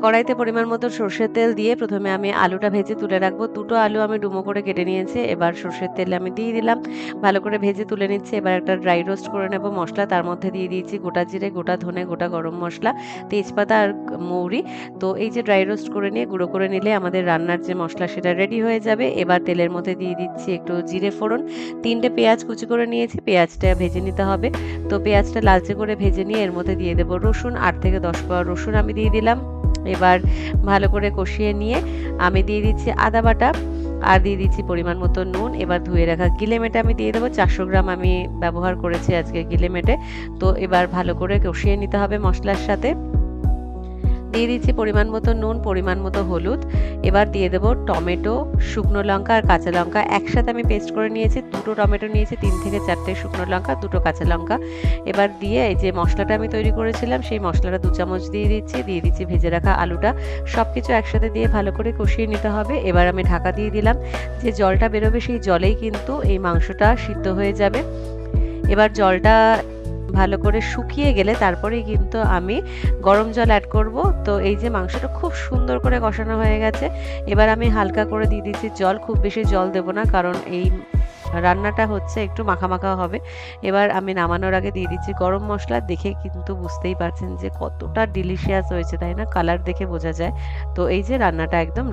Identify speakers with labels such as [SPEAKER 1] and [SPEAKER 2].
[SPEAKER 1] কড়াইতে পরিমাণ মতো সর্ষের তেল দিয়ে প্রথমে আমি আলুটা ভেজে তুলে রাখবো। দুটো আলু আমি ডুমো করে কেটে নিয়েছি। এবার সর্ষের তেলে আমি দিয়ে দিলাম। ভালো করে ভেজে তুলে নিচ্ছি। এবার একটা ড্রাই রোস্ট করে নেব মসলা। তার মধ্যে দিয়ে দিয়েছি গোটা জিরে, গোটা ধনে, গোটা গরম মসলা, তেজপাতা আর মৌরি। তো এই যে ড্রাই রোস্ট করে নিয়ে গুঁড়ো করে নিলে আমাদের রান্নার যে মসলা সেটা রেডি হয়ে যাবে। এবার তেলের মধ্যে দিয়ে দিচ্ছি একটু জিরে ফোড়ন। 3টে পেঁয়াজ কুচি করে নিয়েছি। পেঁয়াজটা ভেজে নিতে হবে। তো পেঁয়াজটা লালচে করে ভেজে নিয়ে এর মধ্যে দিয়ে দেবো রসুন। 8 থেকে 10 কোয়া রসুন আমি দিয়ে দিলাম। এবার ভালো করে কষিয়ে নিয়ে আমি দিয়ে দিচ্ছি আদা বাটা আর দিয়ে দিচ্ছি পরিমাণ মতো নুন। এবার ধুয়ে রাখা গিলে মেটে আমি দিয়ে দেবো। 400 গ্রাম আমি ব্যবহার করেছি আজকে গিলে মেটে। তো এবার ভালো করে কষিয়ে নিতে হবে মশলার সাথে। দিয়ে দিচ্ছি পরিমাণ মতো নুন, পরিমাণ মতো হলুদ। এবার দিয়ে দেবো টমেটো, শুকনো লঙ্কা আর কাঁচা লঙ্কা একসাথে আমি পেস্ট করে নিয়েছি। 2টো টমেটো নিয়েছি, 3 থেকে 4টে শুকনো লঙ্কা, 2টো কাঁচা লঙ্কা। এবার দিয়ে এই যে মশলাটা আমি তৈরি করেছিলাম সেই মশলাটা 2 চামচ দিয়ে দিচ্ছি ভেজে রাখা আলুটা। সব কিছু একসাথে দিয়ে ভালো করে কষিয়ে নিতে হবে। এবার আমি ঢাকা দিয়ে দিলাম। যে জলটা বেরোবে সেই জলেই কিন্তু এই মাংসটা সিদ্ধ হয়ে যাবে। এবার জলটা ভালো করে শুকিয়ে গেলে তারপরেই কিন্তু আমি গরম জল অ্যাড করব। তো এই যে মাংসটা খুব সুন্দর করে কষানো হয়ে গেছে। এবার আমি হালকা করে দিয়ে দিচ্ছি জল, খুব বেশি জল দেব না কারণ এই রান্নাটা হচ্ছে একটু মাখা মাখা হবে। এবার আমি নামানোর আগে দিয়ে দিচ্ছি গরম মশলা। দেখে কিন্তু বুঝতেই পারছেন যে কতটা ডিলিশিয়াস হয়েছে, তাই না? কালার দেখে বোঝা যায়। তো এই যে রান্নাটা একদম